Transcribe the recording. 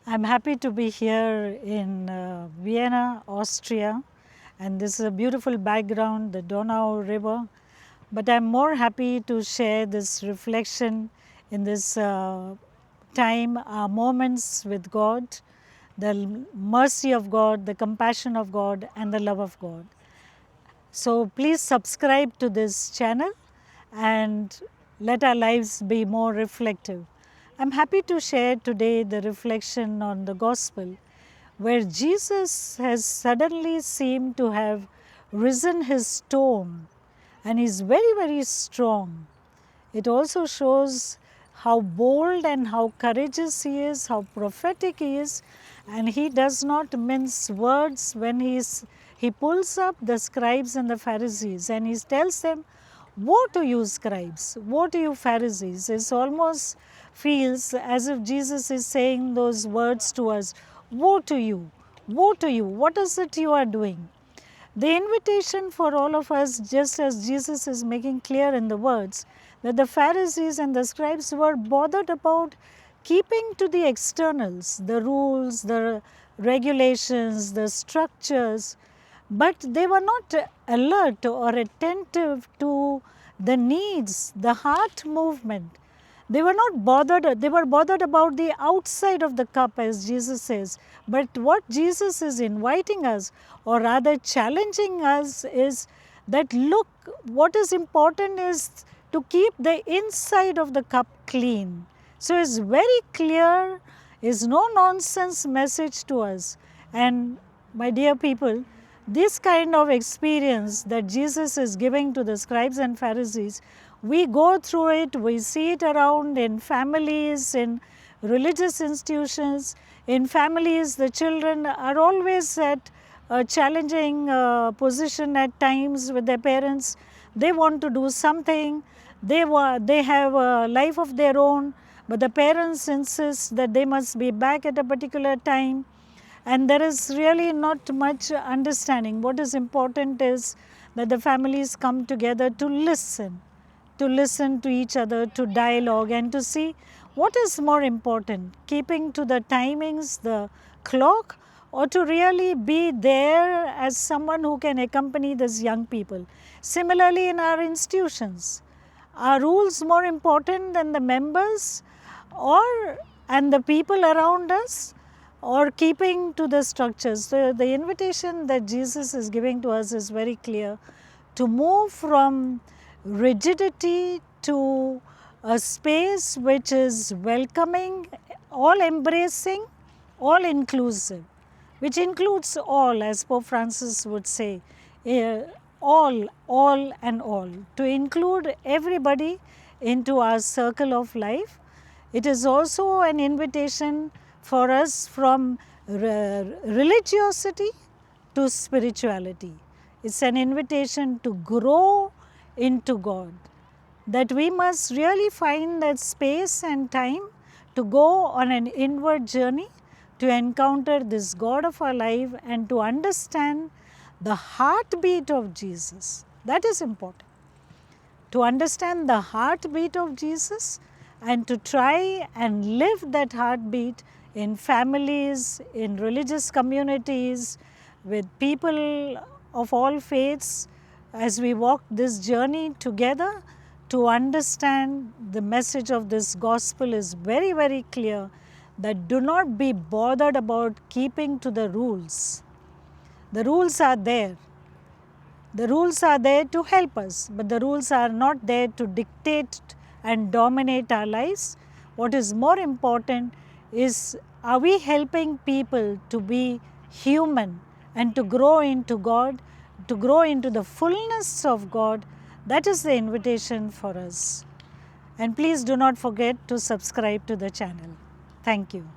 I'm happy to be here in Vienna, Austria, and this is a beautiful background, the Donau River. But I'm more happy to share this reflection in this time, our moments with God, the mercy of God, the compassion of God, and the love of God. So please subscribe to this channel and let our lives be more reflective. I'm happy to share today the reflection on the gospel where Jesus has suddenly seemed to have risen his stone and is very strong. It also shows how bold and how courageous he is, how prophetic he is, and he does not mince words when he pulls up the scribes and the Pharisees and he tells them, "Woe to you, scribes! Woe to you, Pharisees!" It almost feels as if Jesus is saying those words to us, "Woe to you! Woe to you! What is it you are doing?" The invitation for all of us, just as Jesus is making clear in the words, that the Pharisees and the scribes were bothered about keeping to the externals, the rules, the regulations, the structures, but they were not alert or attentive to the needs, the heart movement. They were not bothered, they were bothered about the outside of the cup, as Jesus says. But what Jesus is inviting us, or rather challenging us, is that look, what is important is to keep the inside of the cup clean. So it's very clear, is no nonsense message to us. And my dear people, this kind of experience that Jesus is giving to the scribes and Pharisees, we go through it, we see it around in families, in religious institutions. In families, the children are always at a challenging position at times with their parents. They want to do something, they have a life of their own, but the parents insist that they must be back at a particular time. And there is really not much understanding. What is important is that the families come together to listen to each other, to dialogue, and to see what is more important, keeping to the timings, the clock, or to really be there as someone who can accompany these young people. Similarly, in our institutions, are rules more important than the members and the people around us, or keeping to the structures? So the invitation that Jesus is giving to us is very clear, to move from rigidity to a space which is welcoming, all embracing, all inclusive, which includes all, as Pope Francis would say, all and all, to include everybody into our circle of life. It is also an invitation for us from religiosity to spirituality. It's an invitation to grow into God, that we must really find that space and time to go on an inward journey, to encounter this God of our life and to understand the heartbeat of Jesus. That is important. To understand the heartbeat of Jesus and to try and live that heartbeat in families, in religious communities, with people of all faiths, as we walk this journey together. To understand the message of this gospel is very clear, that do not be bothered about keeping to the rules. The rules are there. The rules are there to help us, but the rules are not there to dictate and dominate our lives. What is more important is, are we helping people to be human and to grow into God, to grow into the fullness of God? That is the invitation for us. And please do not forget to subscribe to the channel. Thank you.